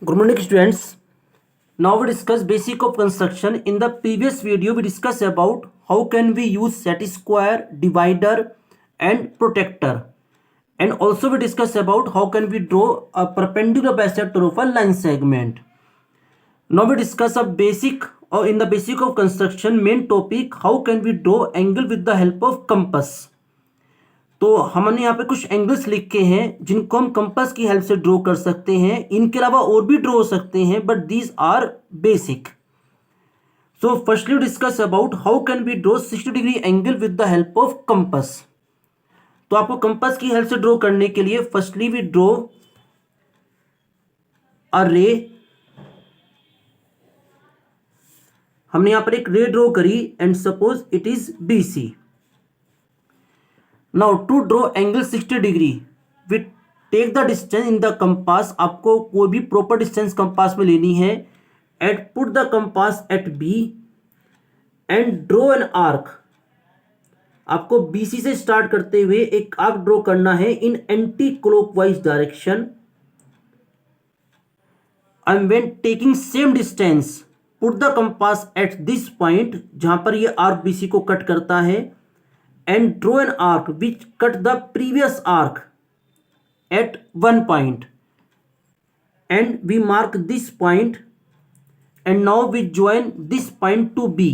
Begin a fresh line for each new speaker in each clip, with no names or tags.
Good morning, students. Now we discuss basic of construction. In the previous video, we discussed about how can we use set square, divider, and protector. And also we discussed about how can we draw a perpendicular bisector of a line segment. Now we discuss a basic or in the basic of construction main topic, how can we draw angle with the help of compass. तो हमने यहाँ पे कुछ angles लिखे हैं जिनको हम compass की हेल्प से ड्रॉ कर सकते हैं। इनके अलावा और भी ड्रॉ हो सकते हैं, but these are basic. So firstly discuss about how can we draw 60 degree angle with the help of compass. तो आपको कंपास की हेल्प से ड्रॉ करने के लिए फर्स्टली वी ड्रॉ अ रे। हमने यहां पर एक रे ड्रॉ करी and suppose it is BC। Now to draw angle 60 degree we take the distance in the compass. आपको कोई भी प्रॉपर डिस्टेंस कंपास में लेनी है। At put the compass at B and draw an arc. आपको BC से start करते हुए एक आर्क ड्रॉ करना है in anti clockwise direction. And when taking same distance put the compass at this point, जहां पर ये आर्क BC को कट करता है, and draw an arc which cut the previous arc at one point, and we mark this point, and now we join this point to B.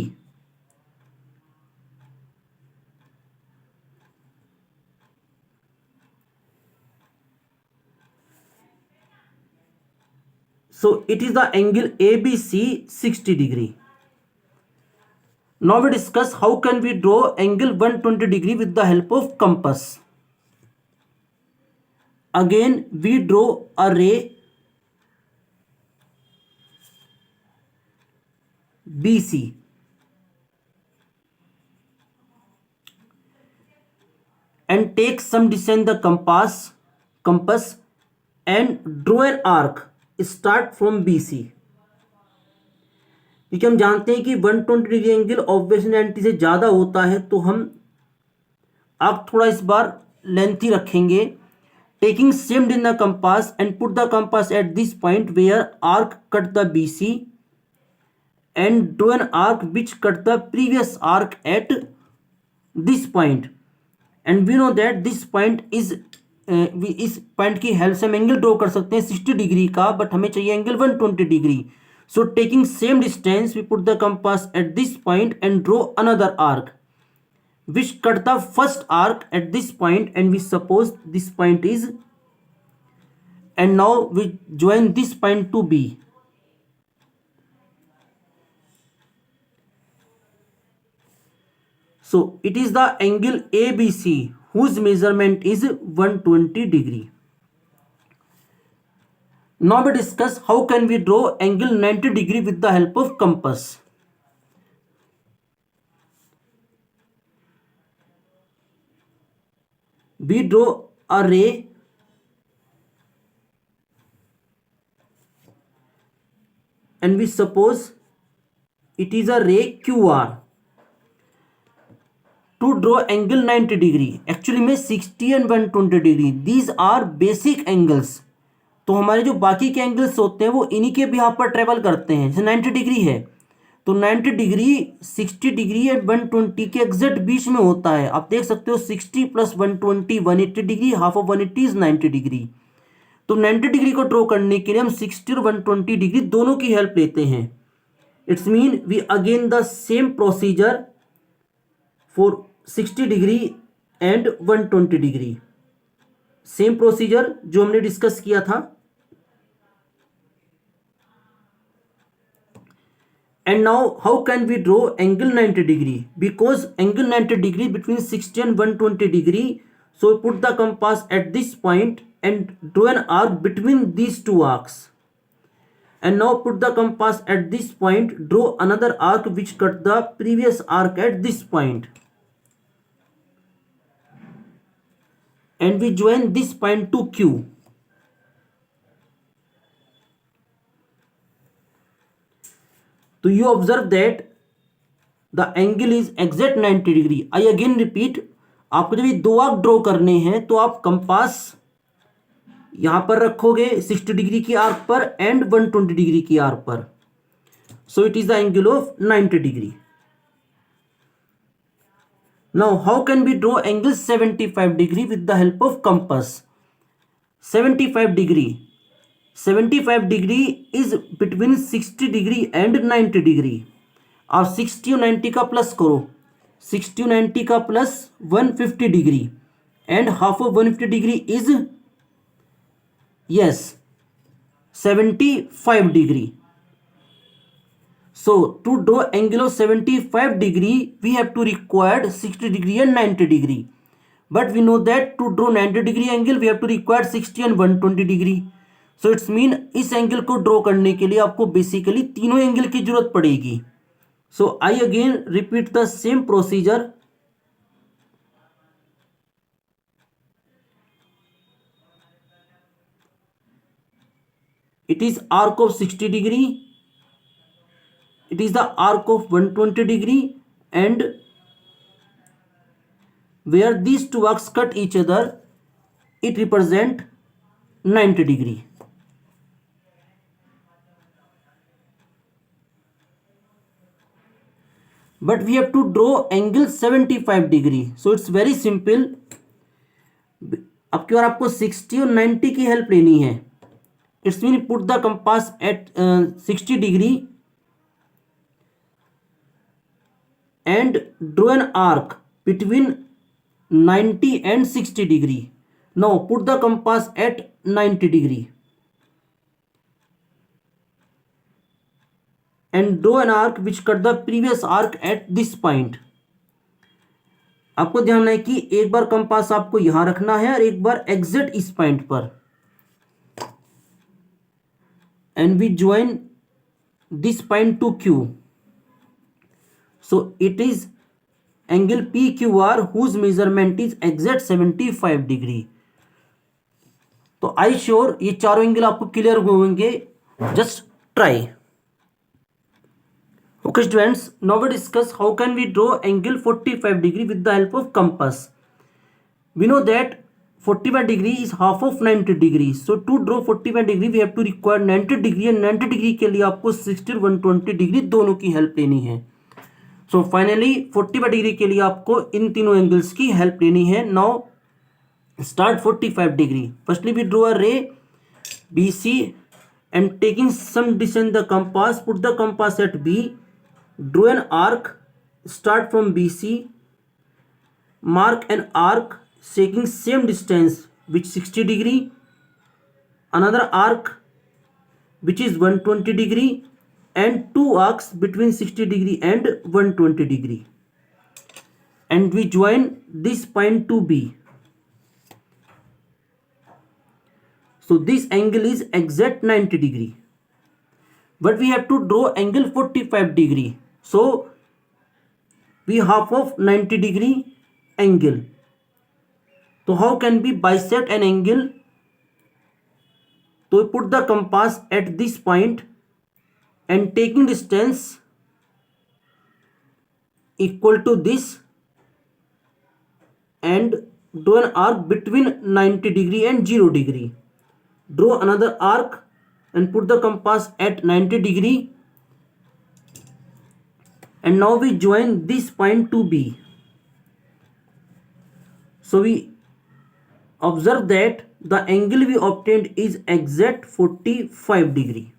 So it is the angle ABC 60 degree. Now we discuss how can we draw angle 120 degree with the help of compass. Again we draw a ray BC and take some distance the compass and draw an arc start from BC. क्योंकि हम जानते हैं कि 120 degree angle obviously 90 से ज़्यादा होता है, तो हम आर्क थोड़ा इस बार लेंथी रखेंगे। Taking same in the compass and put the compass at this point where arc cut the BC and draw an arc which cut the previous arc at this point. And we know that this point is इस point की help से हम angle draw कर सकते हैं 60 degree का, but हमें चाहिए angle 120 degree. So taking same distance, we put the compass at this point and draw another arc, which cut the first arc at this point, and we suppose this point is, and now we join this point to B. So it is the angle ABC whose measurement is 120 degree. Now we discuss how can we draw angle 90 degree with the help of compass. We draw a ray and we suppose it is a ray QR. To draw angle 90 degree, actually में 60 and 120 degree, these are basic angles. तो हमारे जो बाकी के angles होते हैं वो इन्हीं के बिहाफ पर ट्रेवल करते हैं। जैसे 90 डिग्री है तो 90 डिग्री 60 डिग्री एंड 120 के एग्जैक्ट बीच में होता है। आप देख सकते हो 60 plus 120 180 degree, half of 180 is 90 degree. तो 90 डिग्री को ड्रॉ करने के लिए हम 60 और 120 डिग्री दोनों की हेल्प लेते हैं। It's mean we again the same procedure for 60 degree and 120 degree, same procedure जो हमने डिस्कस किया था। And now how can we draw angle 90 degree? Because angle 90 degree between 60 and 120 degree. So put the compass at this point and draw an arc between these two arcs. And now put the compass at this point, draw another arc which cut the previous arc at this point. And we join this point to Q. So you observe that the angle is exact 90 degree. I again repeat, आपको जब ये दो arc draw करने हैं तो आप compass यहां पर रखोगे 60 डिग्री की आर्क पर एंड 120 डिग्री की आर्क पर, so it is the angle of 90 degree. Now how can we draw angle 75 degree with the help of compass? 75 degree. 75 degree is between 60 degree and 90 degree. आप 60 और 90 का plus करो, 60 और 90 का plus 150 degree and half of 150 degree is yes 75 degree. So to draw angle of 75 degree we have to require 60 degree and 90 degree, but we know that to draw 90 degree angle we have to require 60 and 120 degree. So it's mean इस angle को draw करने के लिए आपको basically तीनों angle की जरूरत पड़ेगी. So I again repeat the same procedure. It is arc of 60 degree, it is the arc of 120 degree, and where these two arcs cut each other it represent 90 degree. But we have to draw angle 75 degree, so it's very simple. अब की बार आपको 60 और 90 की help लेनी है. It's mean put the compass at 60 degree and draw an arc between 90 and 60 degree. Now put the compass at 90 degree and draw an arc which cut the previous arc at this point. आपको ध्यान है कि एक बार compass आपको यहां रखना है और एक बार एग्जैक्ट इस पॉइंट पर, and we join this point to Q. So it is angle PQR whose measurement is exact 75 degree. तो आई श्योर ये चारों एंगल आपको क्लियर होंगे. Just try. Okay students, now we discuss how can we draw angle 45 degree with the help of compass. We know that 45 degree is half of 90 degree. So to draw 45 degree we have to require 90 degree and 90 degree के लिए आपको 60 और 120 degree दोनों की help लेनी है. So finally 45 degree के लिए आपको इन तीनों एंगल्स की हेल्प लेनी है. Now start 45 degree. Firstly we draw a ray BC and taking some distance the compass, put the compass at B, draw an arc, start from BC, mark an arc taking same distance which 60 degree, another arc which is 120 degree, and two arcs between 60 degree and 120 degree, and we join this point to B. So this angle is exact 90 degree, but we have to draw angle 45 degree. So we half of 90 degree angle. So how can we bisect an angle? So we put the compass at this point and taking distance equal to this and draw an arc between 90 degree and 0 degree. Draw another arc and put the compass at 90 degree, and now we join this point to B. So we observe that the angle we obtained is exact 45 degree.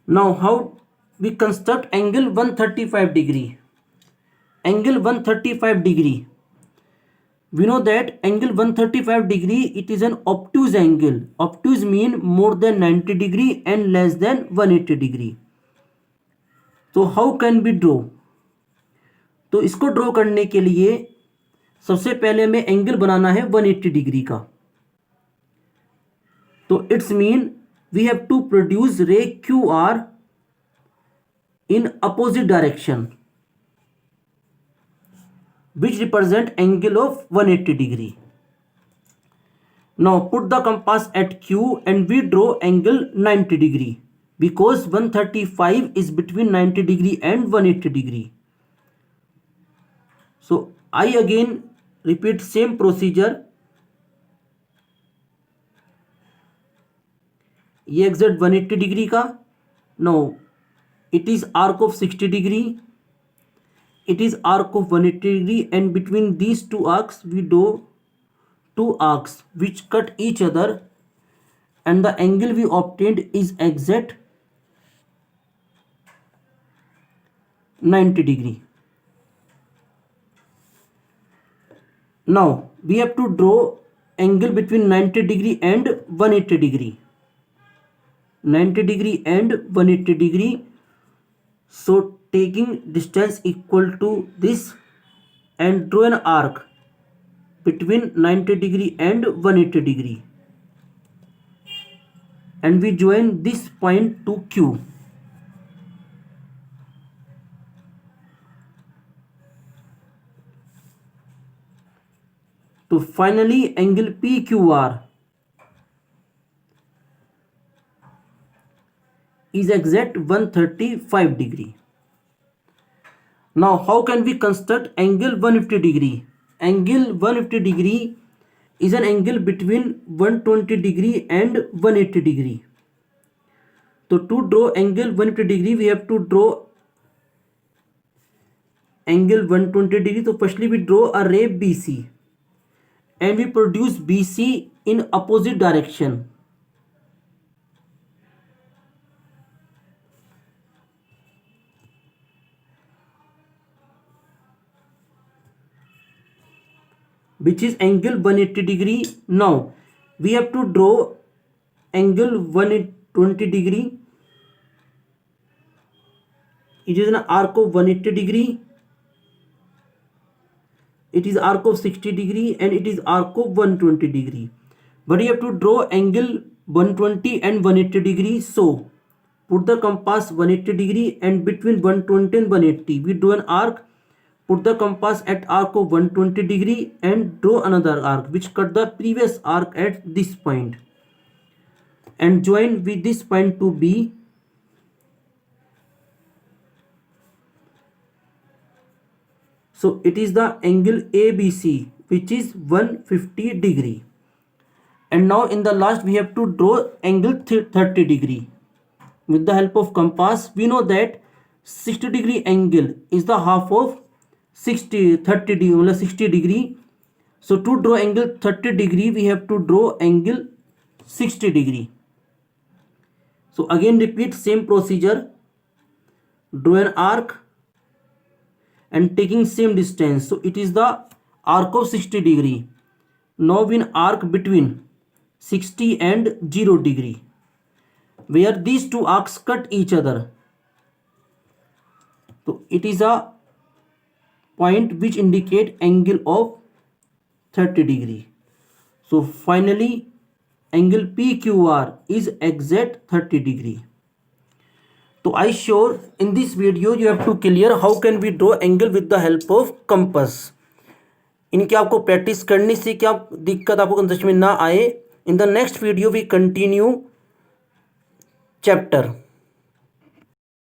Now how we construct angle 135 degree? Angle 135 degree. We know that angle 135 degree it is an obtuse angle. Obtuse mean more than 90 degree and less than 180 degree. So how can we draw? तो इसको draw करने के लिए सबसे पहले हमें angle बनाना है 180 degree का. तो it's mean we have to produce ray QR in opposite direction which represent angle of 180 degree. Now put the compass at Q and we draw angle 90 degree because 135 is between 90 degree and 180 degree. So I again repeat same procedure. ये exact 180 degree का, no it is arc of 60 degree, it is arc of 180 degree, and between these two arcs we do two arcs which cut each other, and the angle we obtained is exact 90 degree. Now we have to draw angle between 90 degree and 180 degree. 90 degree and 180 degree. So taking distance equal to this and draw an arc between 90 degree and 180 degree, and we join this point to Q. So finally angle PQR is exact 135 degree. Now how can we construct angle 150 degree? Angle 150 degree is an angle between 120 degree and 180 degree. So to draw angle 150 degree we have to draw angle 120 degree. So firstly we draw a ray BC and we produce BC in opposite direction. Which is angle 180 degree. Now we have to draw angle 120 degree. It is an arc of 180 degree. It is arc of 60 degree and it is arc of 120 degree. But you have to draw angle 120 and 180 degree. So put the compass 180 degree, and between 120 and 180 we do an arc. Put the compass at arc of 120 degree and draw another arc which cut the previous arc at this point, and join with this point to B. So it is the angle ABC which is 150 degree. And now in the last we have to draw angle 30 degree. With the help of compass we know that 60 degree angle is the half of 30 degree, 60 degree. So to draw angle 30 degree we have to draw angle 60 degree. So again repeat same procedure, draw an arc and taking same distance. So it is the arc of 60 degree. Now we arc between 60 and 0 degree where these two arcs cut each other. So it is a point which indicate angle of 30 degree. So finally angle PQR is exact 30 degree. So I sure in this video you have to clear how can we draw angle with the help of compass. इनकी आपको practice करने से क्या दिक्कत आपको concept में ना आए. In the next video we continue chapter.